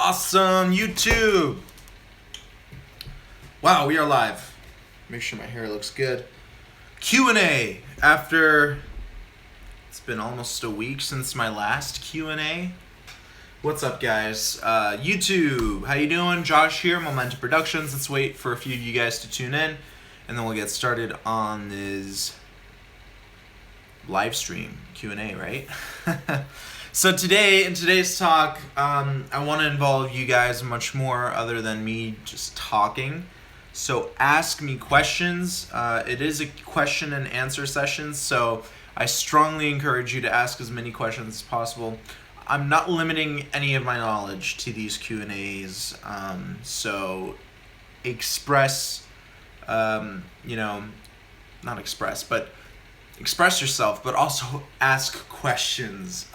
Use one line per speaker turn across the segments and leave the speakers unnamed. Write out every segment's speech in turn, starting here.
Awesome, YouTube! Wow, we are live. Make sure my hair looks good. Q&A after it's been almost a week since my last Q&A. What's up, guys? YouTube, how you doing? Josh here, Momentum Productions. Let's wait for a few of you guys to tune in, and then we'll get started on this live stream Q&A, right? So today, in today's talk, I want to involve you guys much more other than me just talking. So ask me questions. It is a question and answer session, so I strongly encourage you to ask as many questions as possible. I'm not limiting any of my knowledge to these Q&As, so express, not express, but express yourself, but also ask questions.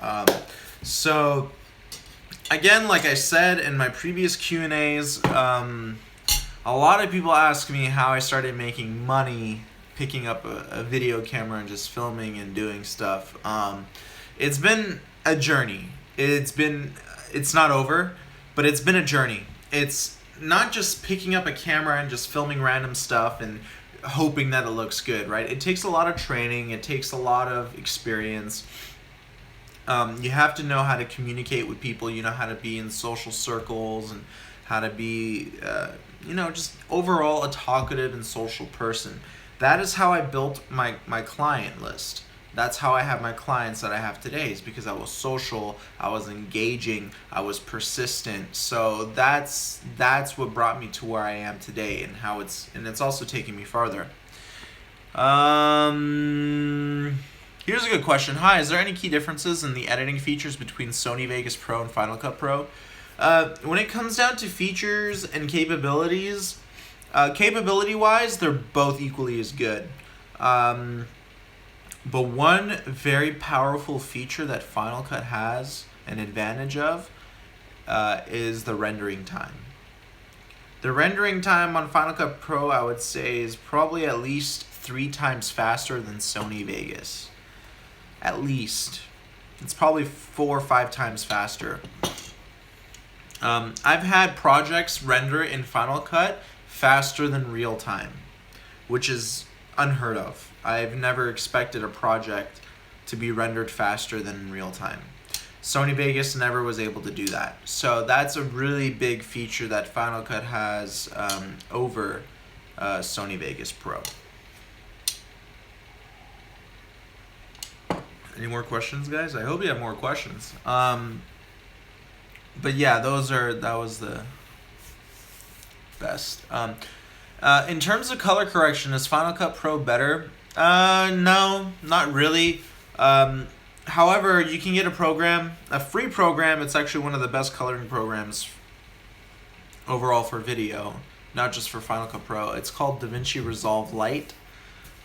So again, like I said in my previous Q&As, a lot of people ask me how I started making money picking up a video camera and just filming and doing stuff. It's been a journey. It's not over, but it's been a journey. It's not just picking up a camera and just filming random stuff and hoping that it looks good, right? It takes a lot of training. It takes a lot of experience. You have to know how to communicate with people. You know how to be in social circles and how to be, just overall a talkative and social person. That is how I built my client list. That's how I have my clients that I have today, is because I was social, I was engaging, I was persistent. So that's what brought me to where I am today, and it's also taking me farther. Here's a good question. Hi, is there any key differences in the editing features between Sony Vegas Pro and Final Cut Pro? When it comes down to features and capabilities, capability-wise, they're both equally as good. But one very powerful feature that Final Cut has an advantage of is the rendering time. The rendering time on Final Cut Pro, I would say, is probably at least 3 times faster than Sony Vegas. At least. It's probably 4 or 5 times faster. I've had projects render in Final Cut faster than real time, which is unheard of. I've never expected a project to be rendered faster than in real time. Sony Vegas never was able to do that. So that's a really big feature that Final Cut has over Sony Vegas Pro. Any more questions, guys? I hope you have more questions. But yeah, that was the best. In terms of color correction, is Final Cut Pro better? No, not really. However, you can get a free program. It's actually one of the best coloring programs overall for video, not just for Final Cut Pro. It's called DaVinci Resolve Lite.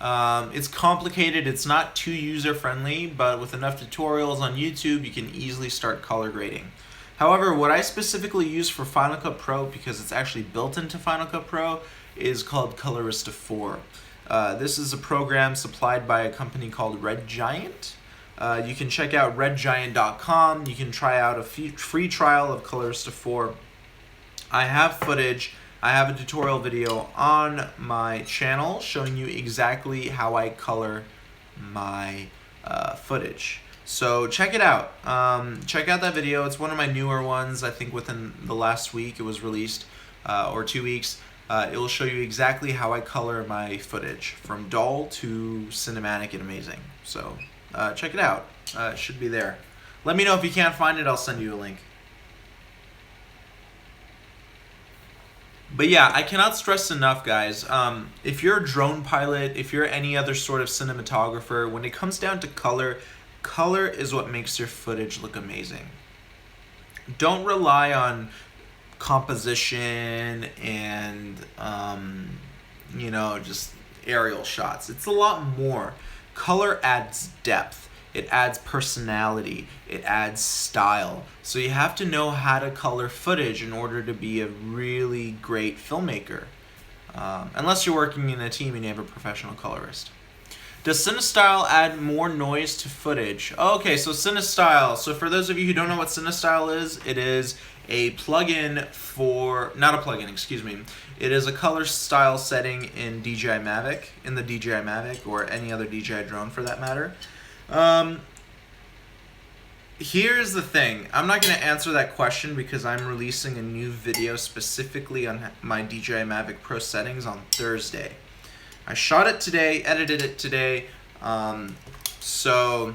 It's complicated. It's not too user-friendly, but with enough tutorials on YouTube, you can easily start color grading. However, what I specifically use for Final Cut Pro, because it's actually built into Final Cut Pro, is called Colorista 4. This is a program supplied by a company called Red Giant. You can check out redgiant.com. You can try out a free trial of Colorista 4. I have footage. I have a tutorial video on my channel showing you exactly how I color my footage. So check it out. Check out that video. It's one of my newer ones. I think within the last week it was released, or 2 weeks. It will show you exactly how I color my footage from dull to cinematic and amazing. So check it out. It should be there. Let me know if you can't find it. I'll send you a link. But yeah, I cannot stress enough, guys. If you're a drone pilot, if you're any other sort of cinematographer, when it comes down to color is what makes your footage look amazing. Don't rely on composition and just aerial shots. It's a lot more. Color adds depth. It adds personality. It adds style. So you have to know how to color footage in order to be a really great filmmaker. Unless you're working in a team and you have a professional colorist. Does CineStyle add more noise to footage? Okay, so CineStyle. So for those of you who don't know what CineStyle is, it is a plugin for, not a plugin, excuse me. It is a color style setting in DJI Mavic, in the DJI Mavic, or any other DJI drone for that matter. Here's the thing. I'm not going to answer that question because I'm releasing a new video specifically on my DJI Mavic Pro settings on Thursday. I shot it today, edited it today, so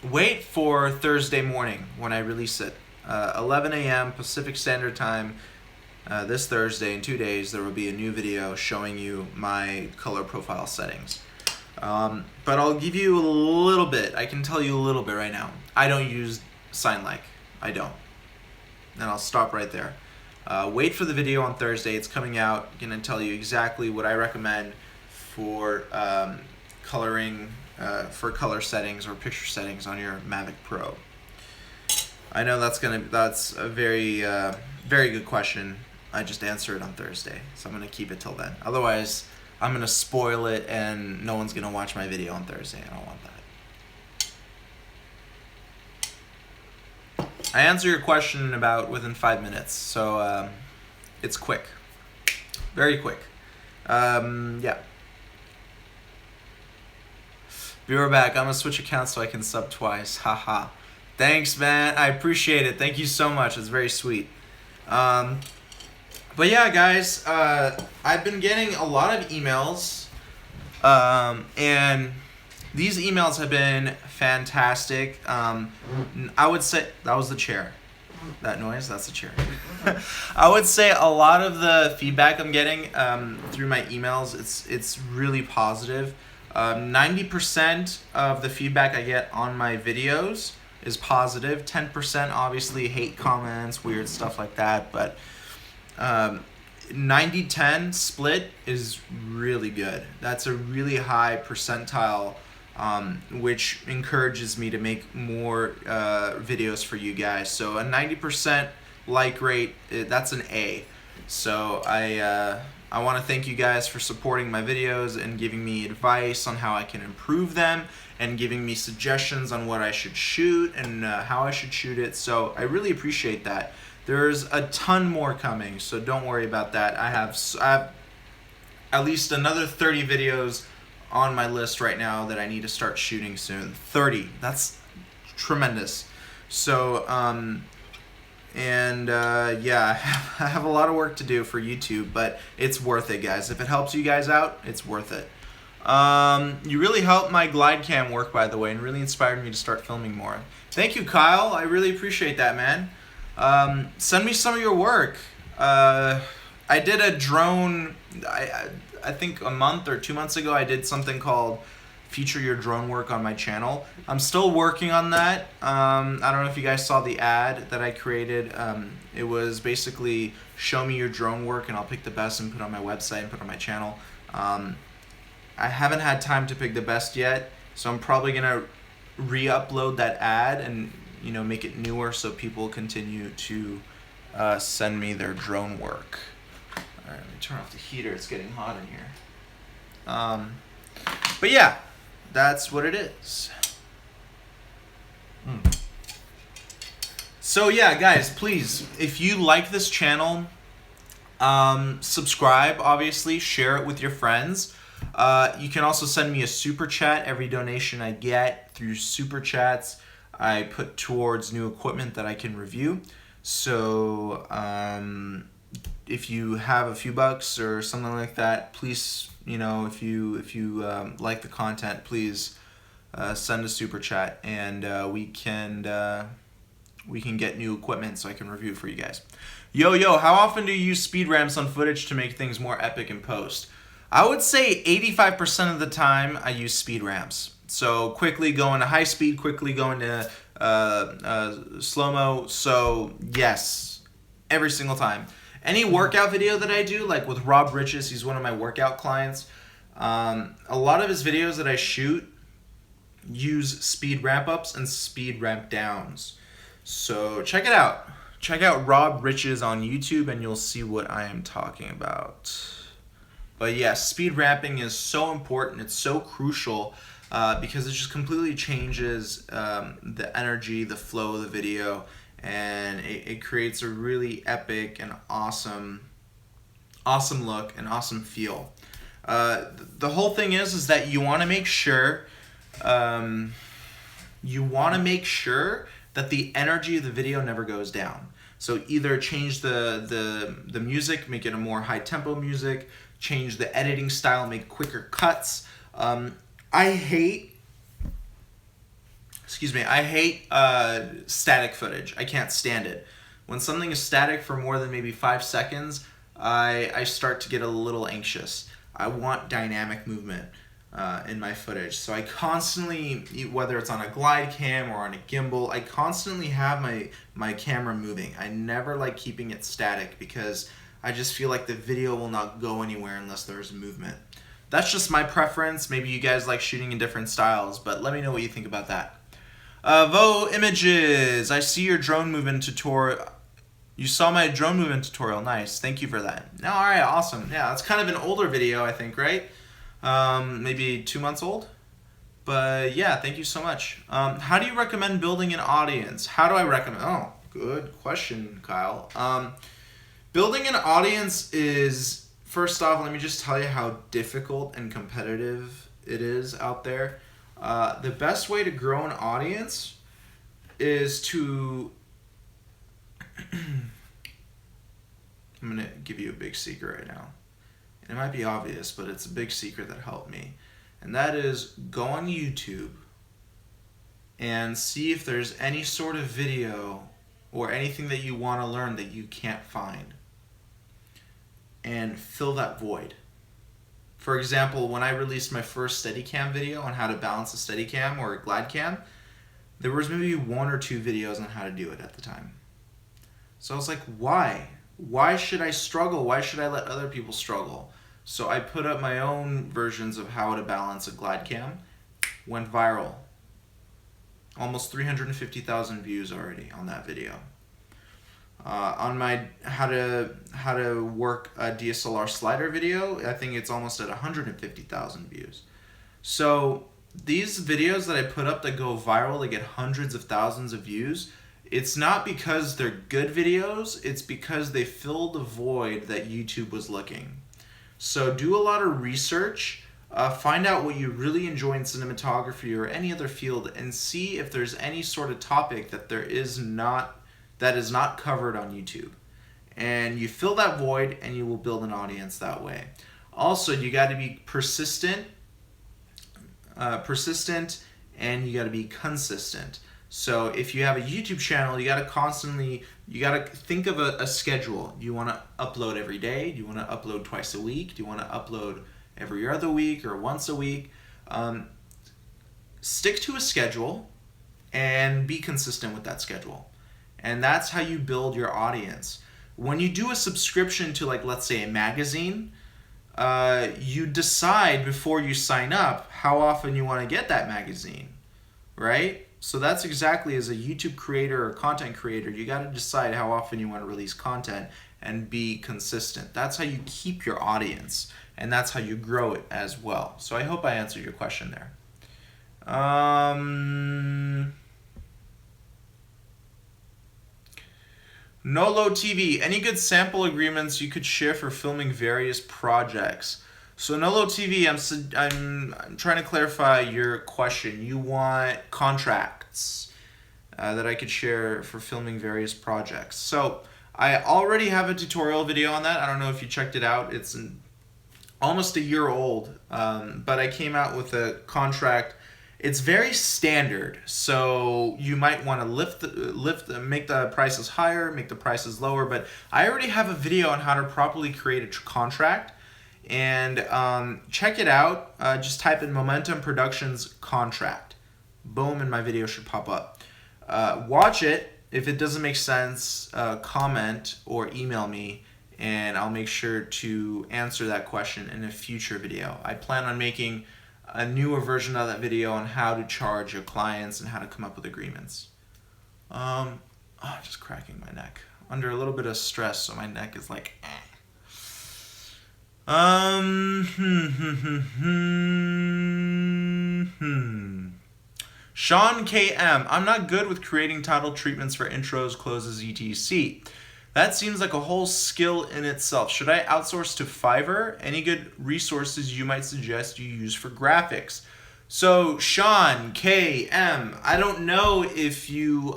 wait for Thursday morning when I release it. 11 a.m. Pacific Standard Time this Thursday. In 2 days there will be a new video showing you my color profile settings. But I'll give you a little bit. I can tell you a little bit right now. I don't use SignLike. I don't. And I'll stop right there. Wait for the video on Thursday. It's coming out. I'm going to tell you exactly what I recommend for coloring, for color settings or picture settings on your Mavic Pro. I know that's a very very good question. I just answer it on Thursday, so I'm going to keep it till then. Otherwise, I'm going to spoil it and no one's going to watch my video on Thursday. I don't want that. I answer your question in about within 5 minutes, so it's quick. Very quick. Yeah. Be right back. I'm going to switch accounts so I can sub twice. Haha. Thanks, man. I appreciate it. Thank you so much. It's very sweet. But yeah, guys, I've been getting a lot of emails, and these emails have been fantastic. I would say that was the chair. That noise, that's the chair. I would say a lot of the feedback I'm getting through my emails, it's really positive. 90% of the feedback I get on my videos is positive. 10% obviously hate comments, weird stuff like that, but 90-10 split is really good. That's a really high percentile, which encourages me to make more videos for you guys. So a 90% like rate, that's an A. So I want to thank you guys for supporting my videos and giving me advice on how I can improve them and giving me suggestions on what I should shoot and how I should shoot it. So I really appreciate that. There's a ton more coming, so don't worry about that. I have at least another 30 videos on my list right now that I need to start shooting soon. 30, that's tremendous. So, yeah, I have a lot of work to do for YouTube, but it's worth it, guys. If it helps you guys out, it's worth it. You really helped my glide cam work, by the way, and really inspired me to start filming more. Thank you, Kyle. I really appreciate that, man. Send me some of your work. I did a drone, I think a month or 2 months ago, I did something called Feature Your Drone Work on my channel. I'm still working on that. I don't know if you guys saw the ad that I created. It was basically show me your drone work and I'll pick the best and put it on my website and put it on my channel. I haven't had time to pick the best yet, so I'm probably gonna re-upload that ad and make it newer so people continue to send me their drone work. All right, let me turn off the heater. It's getting hot in here. But yeah, that's what it is. So yeah, guys, please, if you like this channel, subscribe, obviously, share it with your friends. You can also send me a super chat. Every donation I get through super chats, I put towards new equipment that I can review. So if you have a few bucks or something like that, please, if you like the content, please send a super chat, and we can get new equipment so I can review it for you guys. Yo, how often do you use speed ramps on footage to make things more epic in post? I would say 85% of the time I use speed ramps. So quickly go into high speed, quickly go into slow-mo. So yes, every single time. Any workout video that I do, like with Rob Riches, he's one of my workout clients. A lot of his videos that I shoot use speed ramp ups and speed ramp downs. So check it out. Check out Rob Riches on YouTube and you'll see what I am talking about. But yeah, speed ramping is so important. It's so crucial because it just completely changes the energy, the flow of the video, and it creates a really epic and awesome look and awesome feel. The whole thing is that you want to make sure that the energy of the video never goes down. So either change the music, make it a more high tempo music, change the editing style, make quicker cuts. I hate static footage. I can't stand it. When something is static for more than maybe 5 seconds, I start to get a little anxious. I want dynamic movement in my footage. So I constantly, whether it's on a glide cam or on a gimbal, I constantly have my camera moving. I never like keeping it static because I just feel like the video will not go anywhere unless there's movement. That's just my preference. Maybe you guys like shooting in different styles, but let me know what you think about that. Vo Images, I see your drone movement tutorial. You saw my drone movement tutorial. Nice. Thank you for that. No, all right, awesome. Yeah, it's kind of an older video, I think, right? Maybe 2 months old. But yeah, thank you so much. How do you recommend building an audience? How do I recommend? Oh, good question, Kyle. Building an audience is, first off, let me just tell you how difficult and competitive it is out there. The best way to grow an audience is to I'm going to give you a big secret right now. And it might be obvious, but it's a big secret that helped me. And that is go on YouTube and see if there's any sort of video or anything that you want to learn that you can't find. And fill that void. For example, when I released my first Steadicam video on how to balance a Steadicam or a glide cam, there was maybe 1 or 2 videos on how to do it at the time. So I was like, why? Why should I struggle? Why should I let other people struggle? So I put up my own versions of how to balance a glide cam. Went viral. Almost 350,000 views already on that video. On my how to work a DSLR slider video, I think it's almost at 150,000 views. So these videos that I put up that go viral, they get hundreds of thousands of views. It's not because they're good videos, it's because they filled the void that YouTube was looking. So do a lot of research, find out what you really enjoy in cinematography or any other field, and see if there's any sort of topic that is not covered on YouTube. And you fill that void and you will build an audience that way. Also, you got to be persistent and you got to be consistent. So if you have a YouTube channel, you got to think of a schedule. Do you want to upload every day? Do you want to upload twice a week? Do you want to upload every other week or once a week? Stick to a schedule and be consistent with that schedule. And that's how you build your audience. When you do a subscription to, like, let's say a magazine, you decide before you sign up how often you want to get that magazine, right? So that's exactly, as a YouTube creator or content creator, you got to decide how often you want to release content and be consistent. That's how you keep your audience, and that's how you grow it as well. So I hope I answered your question there. Nolo TV, any good sample agreements you could share for filming various projects? So Nolo TV, I'm trying to clarify your question. You want contracts that I could share for filming various projects. So I already have a tutorial video on that. I don't know if you checked it out. It's almost a year old, but I came out with a contract. It's very standard, so you might want to make the prices higher, make the prices lower, but I already have a video on how to properly create a contract. And check it out. Just type in Momentum Productions contract. Boom, and my video should pop up. Watch it. If it doesn't make sense, comment or email me, and I'll make sure to answer that question in a future video. I plan on making a newer version of that video on how to charge your clients and how to come up with agreements. Just cracking my neck. Under a little bit of stress, so my neck is like, Um, Sean KM, I'm not good with creating title treatments for intros, closes, etc. That seems like a whole skill in itself. Should I outsource to Fiverr? Any good resources you might suggest you use for graphics? So, Sean KM, I don't know if you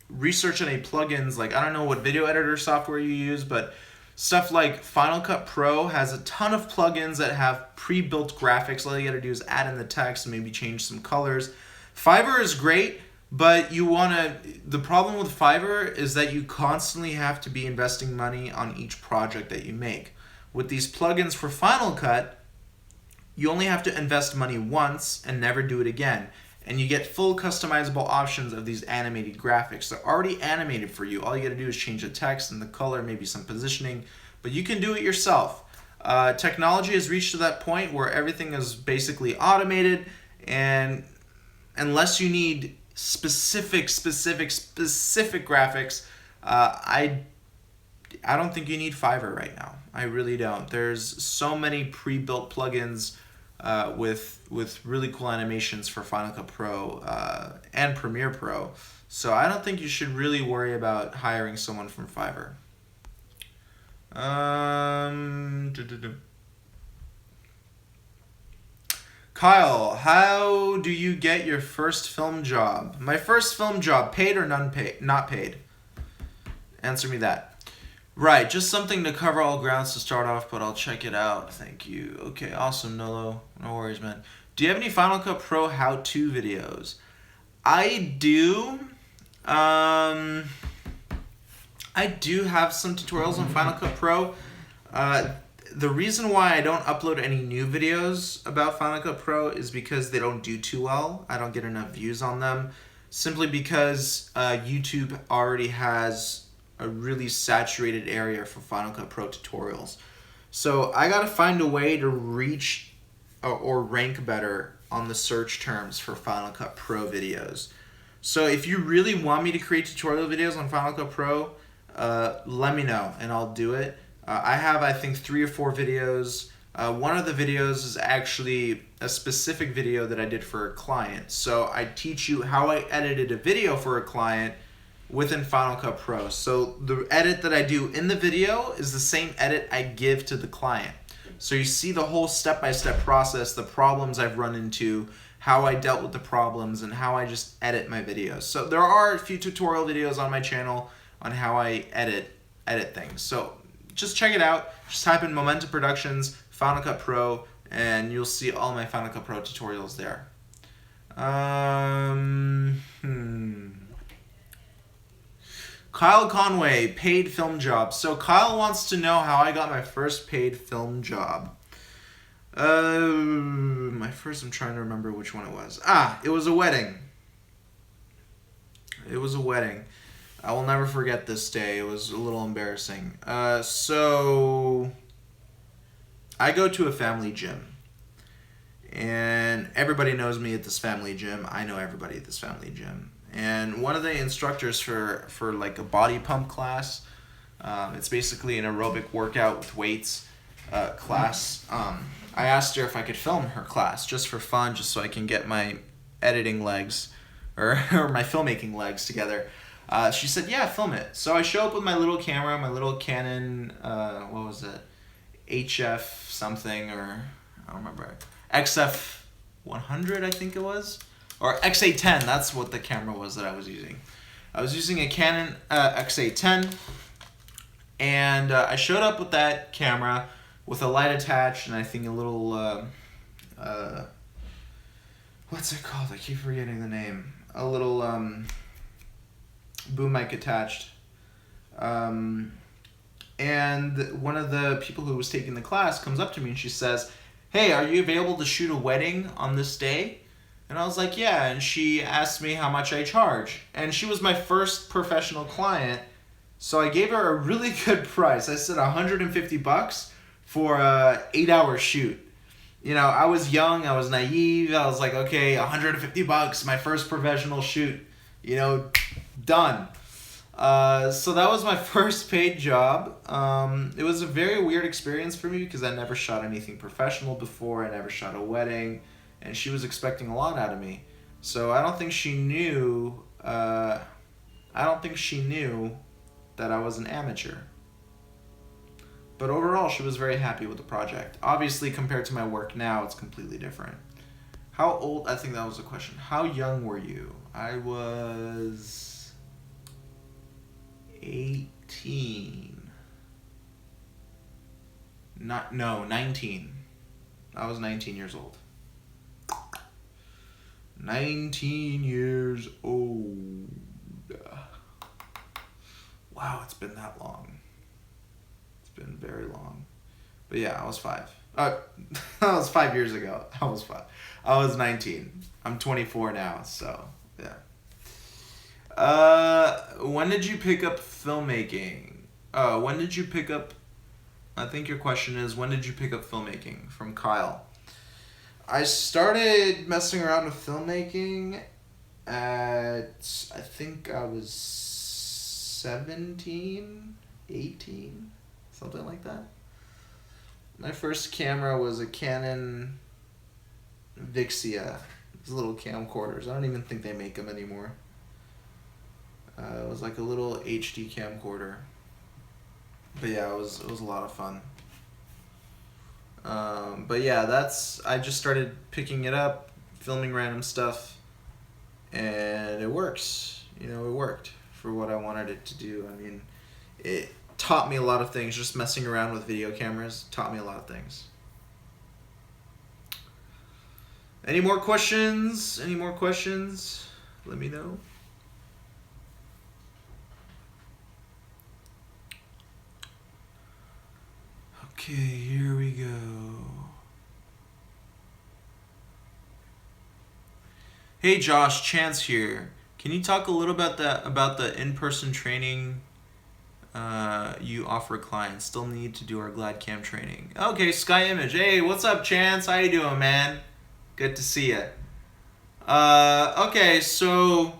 research any plugins, like I don't know what video editor software you use, but stuff like Final Cut Pro has a ton of plugins that have pre-built graphics. All you gotta do is add in the text and maybe change some colors. Fiverr is great, but the problem with Fiverr is that you constantly have to be investing money on each project that you make. With these plugins for Final Cut, you only have to invest money once and never do it again. And you get full customizable options of these animated graphics. They're already animated for you. All you gotta do is change the text and the color, maybe some positioning, but you can do it yourself. Technology has reached to that point where everything is basically automated, and unless you need specific graphics, I don't think you need Fiverr right now. I really don't. There's so many pre-built plugins with really cool animations for Final Cut Pro and Premiere Pro. So I don't think you should really worry about hiring someone from Fiverr. Kyle, how do you get your first film job? My first film job, paid or not paid? Answer me that. Right, just something to cover all grounds to start off, but I'll check it out. Thank you. Okay, awesome, Nolo. No worries, man. Do you have any Final Cut Pro how-to videos? I do. I do have some tutorials on Final Cut Pro. The reason why I don't upload any new videos about Final Cut Pro is because they don't do too well. I don't get enough views on them, simply because YouTube already has a really saturated area for Final Cut Pro tutorials. So I gotta find a way to reach or rank better on the search terms for Final Cut Pro videos. So if you really want me to create tutorial videos on Final Cut Pro, let me know and I'll do it. I have, I think, 3 or 4 videos. One of the videos is actually a specific video that I did for a client. So I teach you how I edited a video for a client within Final Cut Pro. So the edit that I do in the video is the same edit I give to the client. So you see the whole step-by-step process, the problems I've run into, how I dealt with the problems, and how I just edit my videos. So there are a few tutorial videos on my channel on how I edit things. So just check it out. Just type in Momentum Productions, Final Cut Pro, and you'll see all my Final Cut Pro tutorials there. Kyle Conway, paid film job. So Kyle wants to know how I got my first paid film job. I'm trying to remember which one it was. It was a wedding. It was a wedding. I will never forget this day. It was a little embarrassing. So I go to a family gym. And everybody knows me at this family gym. I know everybody at this family gym. And one of the instructors for like a body pump class, it's basically an aerobic workout with weights class. I asked her if I could film her class just for fun, just so I can get my editing legs or my filmmaking legs together. She said, yeah, film it. So I show up with my little camera, my little Canon, what was it? HF something, or I don't remember. XF 100, I think it was. Or XA10, that's what the camera was that I was using. I was using a Canon XA10, and I showed up with that camera with a light attached, and I think a little, what's it called? I keep forgetting the name. A little boom mic attached. And one of the people who was taking the class comes up to me and she says, hey, are you available to shoot a wedding on this day? And I was like, yeah. And she asked me how much I charge. And she was my first professional client, so I gave her a really good price. I said $150 for a 8-hour shoot. You know, I was young, I was naive. I was like, okay, $150, my first professional shoot. You know, done. So that was my first paid job. It was a very weird experience for me because I never shot anything professional before. I never shot a wedding, and she was expecting a lot out of me. So I don't think she knew. I don't think she knew that I was an amateur. But overall, she was very happy with the project. Obviously, compared to my work now, it's completely different. How old? I think that was the question. How young were you? I was 18. 19. I was 19 years old. 19 years old. Wow, it's been that long. It's been very long. But yeah, I was 5. That was 5 years ago. I was 5. I was 19. I'm 24 now, so yeah. When did you pick up filmmaking? When did you pick up... I think your question is, when did you pick up filmmaking? From Kyle. I started messing around with filmmaking at... I think I was 17, 18, something like that. My first camera was a Canon Vixia. These little camcorders. I don't even think they make them anymore. It was like a little HD camcorder. But yeah, it was a lot of fun. But yeah, I just started picking it up, filming random stuff, and it works. It worked for what I wanted it to do. I mean, it taught me a lot of things. Just messing around with video cameras taught me a lot of things. Any more questions? Let me know. Okay, here we go. Hey Josh, Chance here. Can you talk a little about the in-person training you offer clients? Still need to do our GlideCam training. Okay, Sky Image. Hey, what's up, Chance? How you doing, man? Good to see you. Okay, so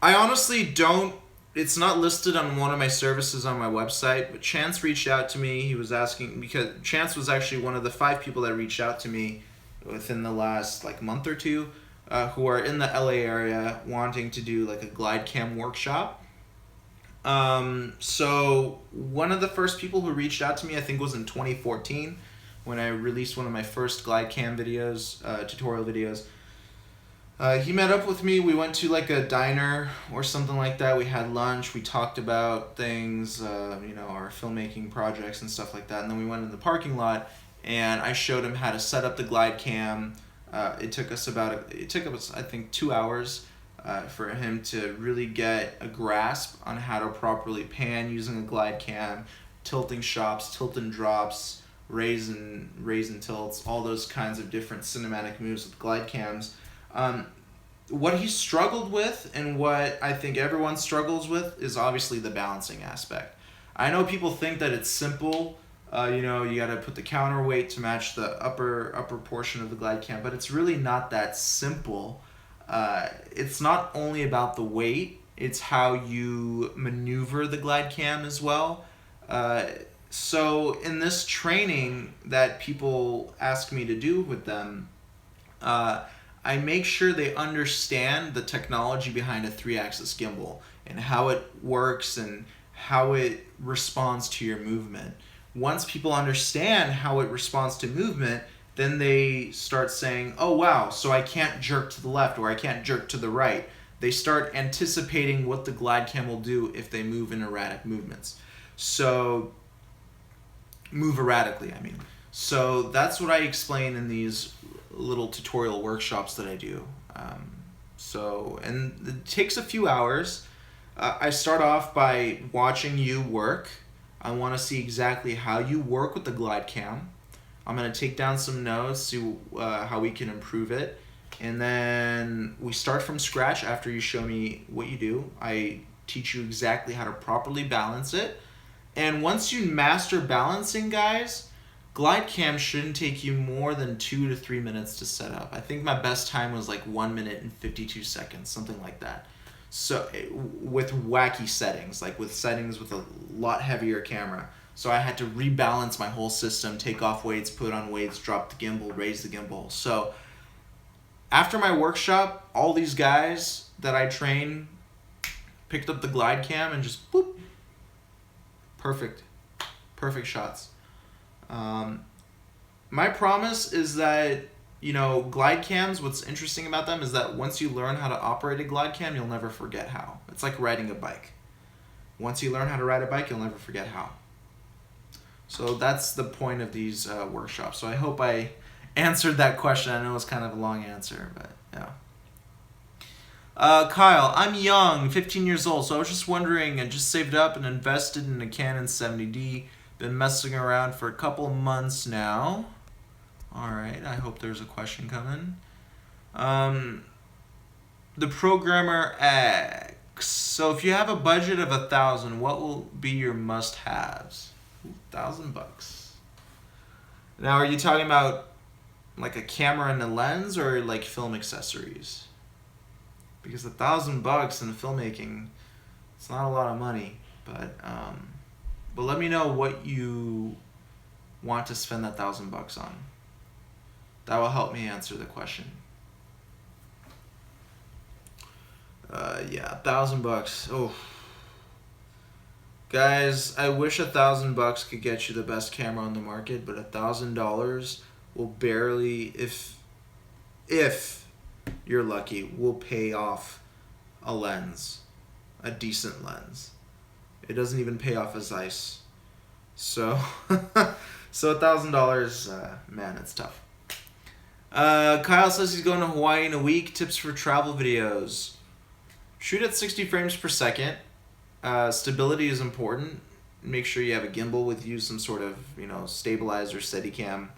I honestly don't. It's not listed on one of my services on my website, but Chance reached out to me. He was asking, because Chance was actually one of the 5 people that reached out to me within the last month or two, who are in the LA area wanting to do like a GlideCam workshop. So one of the first people who reached out to me, I think, was in 2014 when I released one of my first GlideCam videos, tutorial videos. He met up with me. We went to like a diner or something like that. We had lunch. We talked about things, our filmmaking projects and stuff like that. And then we went in the parking lot, and I showed him how to set up the GlideCam. It took us I think 2 hours for him to really get a grasp on how to properly pan using a GlideCam, tilting shops, tilt and drops, raise and tilts, all those kinds of different cinematic moves with GlideCams. What he struggled with, and what I think everyone struggles with, is obviously the balancing aspect. I know people think that it's simple. You got to put the counterweight to match the upper portion of the GlideCam, but it's really not that simple. It's not only about the weight, it's how you maneuver the GlideCam as well. So in this training that people ask me to do with them, I make sure they understand the technology behind a 3-axis gimbal and how it works and how it responds to your movement. Once people understand how it responds to movement, then they start saying, oh wow, so I can't jerk to the left or I can't jerk to the right. They start anticipating what the GlideCam will do if they move in erratic movements. So, move erratically, I mean. So that's what I explain in these little tutorial workshops that I do. And it takes a few hours. I start off by watching you work. I want to see exactly how you work with the GlideCam. I'm going to take down some notes, see how we can improve it. And then we start from scratch after you show me what you do. I teach you exactly how to properly balance it. And once you master balancing, guys, GlideCam shouldn't take you more than 2 to 3 minutes to set up. I think my best time was like 1 minute and 52 seconds, something like that. So with wacky settings, like with settings with a lot heavier camera. So I had to rebalance my whole system, take off weights, put on weights, drop the gimbal, raise the gimbal. So after my workshop, all these guys that I train picked up the glide cam and just boop, perfect shots. My promise is that, you know, glide cams, what's interesting about them is that once you learn how to operate a glide cam, you'll never forget how. It's like riding a bike. Once you learn how to ride a bike, you'll never forget how. So that's the point of these workshops. So I hope I answered that question. I know it's kind of a long answer, but yeah. Kyle, I'm young, 15 years old, so I was just wondering, I just saved up and invested in a Canon 70D. Been messing around for a couple of months now. Alright, I hope there's a question coming. The Programmer X. So if you have a budget of $1,000, what will be your must-haves? $1,000. Now, are you talking about like a camera and a lens, or like film accessories? Because $1,000 in filmmaking, it's not a lot of money. But let me know what you want to spend that $1,000 on. That will help me answer the question. Yeah, $1,000. Oh, guys, I wish $1,000 could get you the best camera on the market, but $1,000 will barely, if you're lucky, will pay off a lens, a decent lens. It doesn't even pay off a Zeiss. So, so $1,000, man, it's tough. Kyle says he's going to Hawaii in a week. Tips for travel videos. Shoot at 60 frames per second. Stability is important. Make sure you have a gimbal with you, some sort of, you know, stabilizer, Steadicam.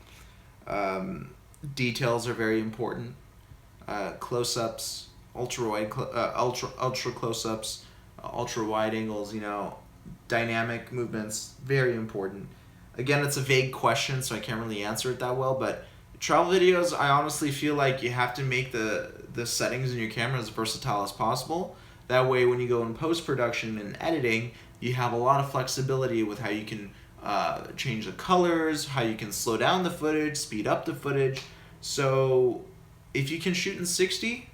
Details are very important. Close-ups, ultra close-ups, ultra wide angles, you know, dynamic movements, very important. Again, it's a vague question, so I can't really answer it that well, but travel videos, I honestly feel like you have to make the settings in your camera as versatile as possible. That way, when you go in post-production and editing, you have a lot of flexibility with how you can change the colors, how you can slow down the footage, speed up the footage. So if you can shoot in 60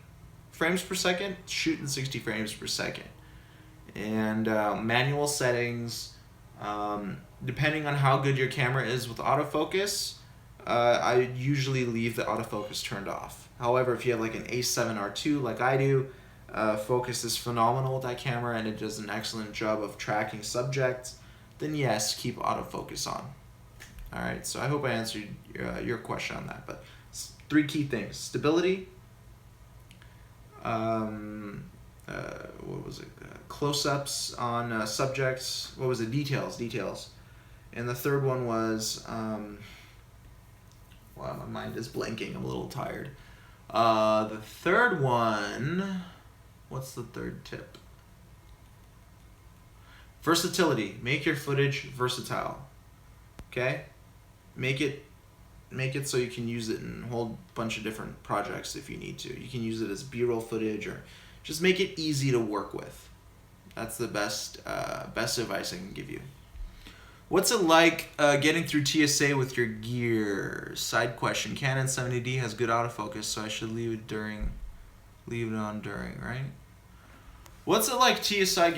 frames per second, shoot in 60 frames per second. And manual settings, depending on how good your camera is with autofocus, I usually leave the autofocus turned off. However, if you have like an A7R2 like I do, focus is phenomenal with that camera and it does an excellent job of tracking subjects, then yes, keep autofocus on. Alright, so I hope I answered your question on that. But 3 key things: stability, what was it? Close-ups on subjects. What was it? Details. And the third one was, wow, my mind is blanking. I'm a little tired. The third one, what's the third tip? Versatility. Make your footage versatile. Okay? Make it so you can use it in a whole bunch of different projects if you need to. You can use it as B-roll footage, or just make it easy to work with. That's the best advice I can give you. What's it like getting through TSA with your gear? Side question. Canon 70D has good autofocus, so I should leave it on during, right? What's it like TSA?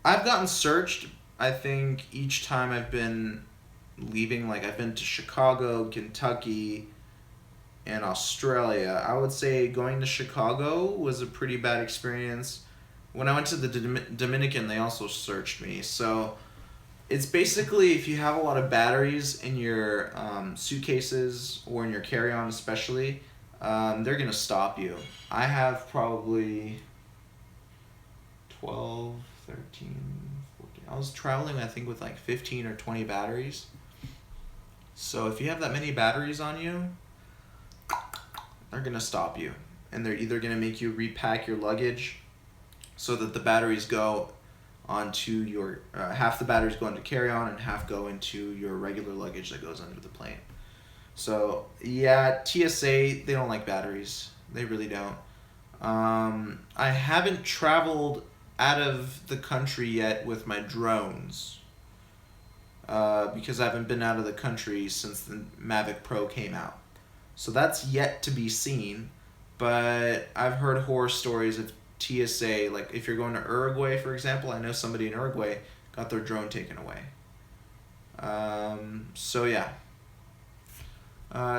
I've gotten searched, I think, each time I've been leaving. Like, I've been to Chicago, Kentucky, and Australia. I would say going to Chicago was a pretty bad experience. When I went to the Dominican, they also searched me. So it's basically, if you have a lot of batteries in your suitcases or in your carry-on especially, they're going to stop you. I have probably 12, 13, 14. I was traveling, I think, with like 15 or 20 batteries. So if you have that many batteries on you, they're going to stop you. And they're either going to make you repack your luggage so that the batteries go onto your, half the batteries go into carry-on and half go into your regular luggage that goes under the plane. So yeah, TSA, they don't like batteries. They really don't. I haven't traveled out of the country yet with my drones, because I haven't been out of the country since the Mavic Pro came out. So that's yet to be seen. But I've heard horror stories of TSA, like if you're going to Uruguay, for example. I know somebody in Uruguay got their drone taken away. So yeah.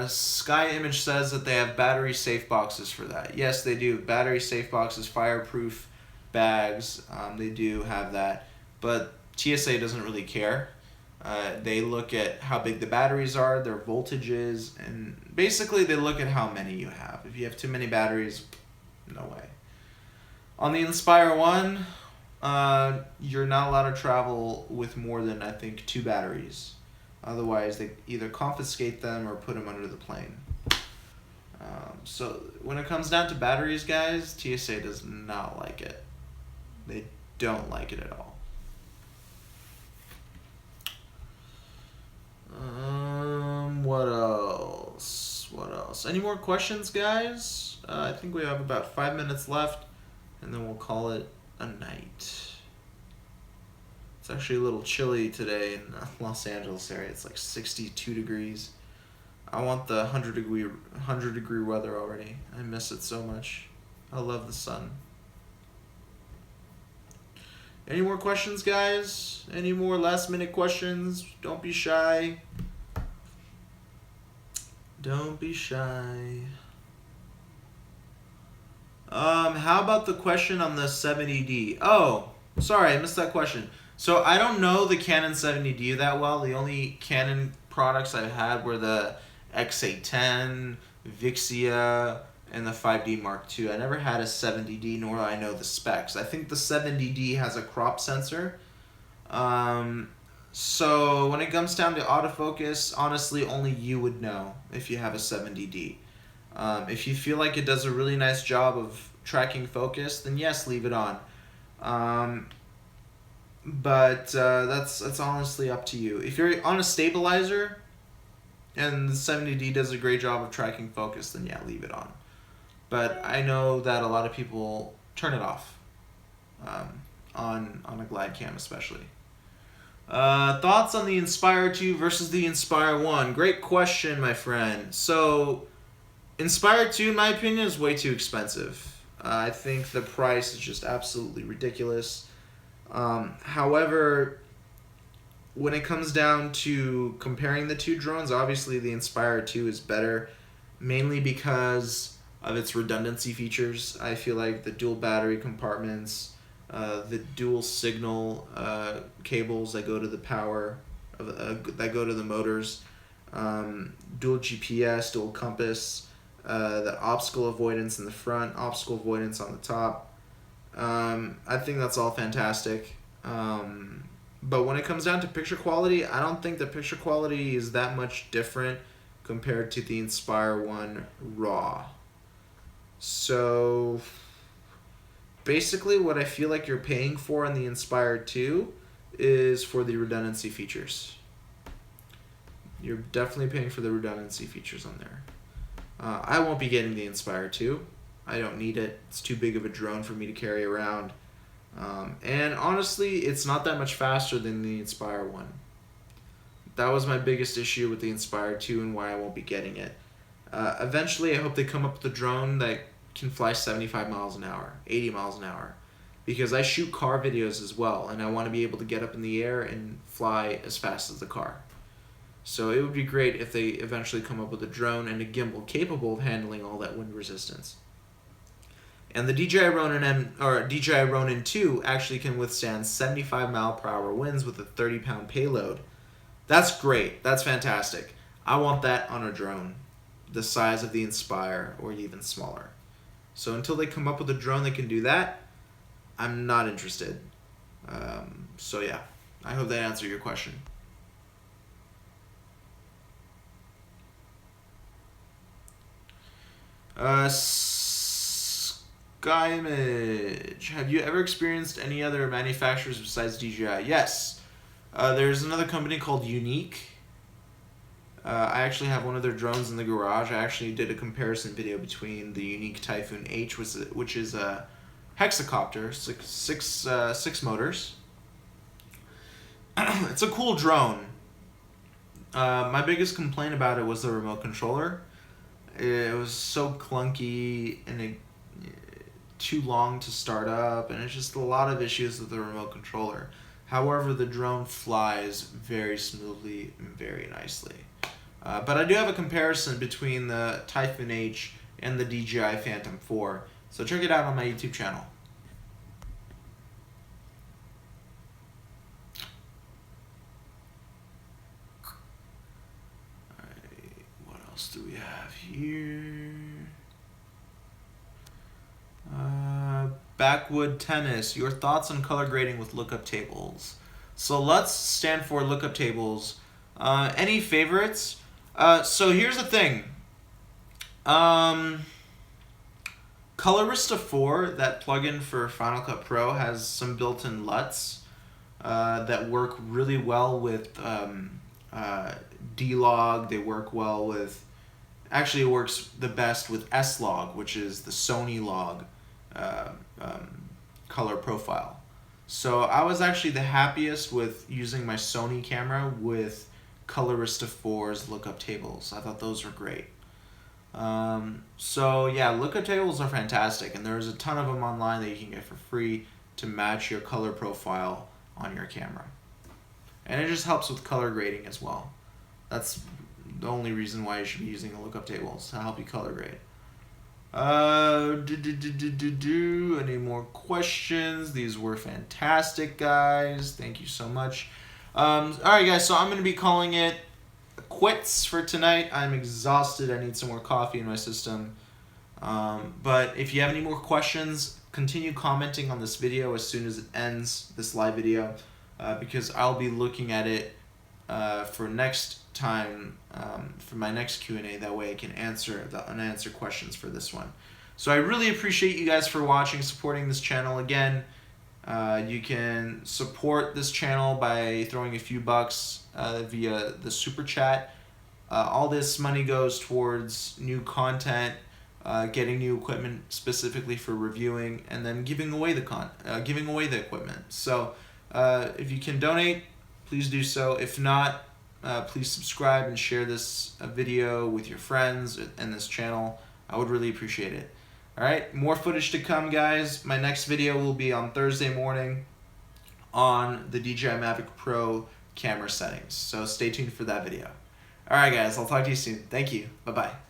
Sky Image says that they have battery safe boxes for that. Yes, they do. Battery safe boxes, fireproof bags. They do have that. But TSA doesn't really care. They look at how big the batteries are, their voltages, and basically they look at how many you have. If you have too many batteries, no way. On the Inspire 1, you're not allowed to travel with more than, I think, 2 batteries. Otherwise, they either confiscate them or put them under the plane. So when it comes down to batteries, guys, TSA does not like it. They don't like it at all. What else? What else? Any more questions, guys? I think we have about 5 minutes left, and then we'll call it a night. It's actually a little chilly today in Los Angeles area. It's like 62 degrees. I want the 100 degree weather already. I miss it so much. I love the sun. Any more questions, guys? Any more last minute questions? Don't be shy. Don't be shy. How about the question on the 70D? Oh, sorry, I missed that question. So I don't know the Canon 70D that well. The only Canon products I've had were the X810, Vixia, and the 5D Mark II. I never had a 70D, nor do I know the specs. I think the 70D has a crop sensor. So when it comes down to autofocus, honestly, only you would know if you have a 70D. If you feel like it does a really nice job of tracking focus, then yes, leave it on. But that's honestly up to you. If you're on a stabilizer and the 70D does a great job of tracking focus, then yeah, leave it on. But I know that a lot of people turn it off, on a glide cam especially. Thoughts on the Inspire 2 versus the Inspire 1? Great question, my friend. So, Inspire 2, in my opinion, is way too expensive. I think the price is just absolutely ridiculous. However, when it comes down to comparing the two drones, obviously the Inspire 2 is better, mainly because of its redundancy features. I feel like the dual battery compartments, the dual signal cables that go to the power, that go to the motors, dual GPS, dual compass, the obstacle avoidance in the front, obstacle avoidance on the top. I think that's all fantastic. But when it comes down to picture quality, I don't think the picture quality is that much different compared to the Inspire 1 RAW. So basically what I feel like you're paying for on the Inspire 2 is for the redundancy features. You're definitely paying for the redundancy features on there. I won't be getting the Inspire 2. I don't need it. It's too big of a drone for me to carry around. And honestly, it's not that much faster than the Inspire 1. That was my biggest issue with the Inspire 2 and why I won't be getting it. Eventually, I hope they come up with a drone that can fly 75 miles an hour, 80 miles an hour. Because I shoot car videos as well, and I want to be able to get up in the air and fly as fast as the car. So it would be great if they eventually come up with a drone and a gimbal capable of handling all that wind resistance. And the DJI Ronin 2 actually can withstand 75 mile per hour winds with a 30-pound payload. That's great. That's fantastic. I want that on a drone, the size of the Inspire or even smaller. So until they come up with a drone that can do that, I'm not interested. So yeah, I hope that answered your question. Sky Image. Have you ever experienced any other manufacturers besides DJI? Yes. There's another company called Unique. I actually have one of their drones in the garage. I actually did a comparison video between the Unique Typhoon H, which is a hexacopter, six motors. It's a cool drone. My biggest complaint about it was the remote controller. It was so clunky and too long to start up, and it's just a lot of issues with the remote controller. However, the drone flies very smoothly and very nicely. But I do have a comparison between the Typhoon H and the DJI Phantom 4, so check it out on my YouTube channel. Alright, what else do we have here? Backwood Tennis, your thoughts on color grading with lookup tables. So let's stand for lookup tables. Any favorites? So here's the thing. Colorista 4, that plugin for Final Cut Pro, has some built-in LUTs that work really well with D-Log. They work well with... Actually, it works the best with S-Log, which is the Sony log color profile. So I was actually the happiest with using my Sony camera with Colorista 4's lookup tables. I thought those were great. So yeah, lookup tables are fantastic, and there's a ton of them online that you can get for free to match your color profile on your camera. And it just helps with color grading as well. That's the only reason why you should be using a lookup table, is to help you color grade. Any more questions? These were fantastic, guys. Thank you so much. Alright, guys, so I'm going to be calling it quits for tonight. I'm exhausted. I need some more coffee in my system. But if you have any more questions, continue commenting on this video as soon as it ends, this live video, because I'll be looking at it for next time, for my next Q&A. That way I can answer the unanswered questions for this one. So I really appreciate you guys for watching, supporting this channel. Again, you can support this channel by throwing a few bucks via the super chat. All this money goes towards new content, getting new equipment specifically for reviewing, and then giving away the equipment. So if you can donate, please do so. If not, please subscribe and share this video with your friends and this channel. I would really appreciate it. Alright, more footage to come, guys. My next video will be on Thursday morning on the DJI Mavic Pro camera settings. So stay tuned for that video. Alright, guys, I'll talk to you soon. Thank you. Bye-bye.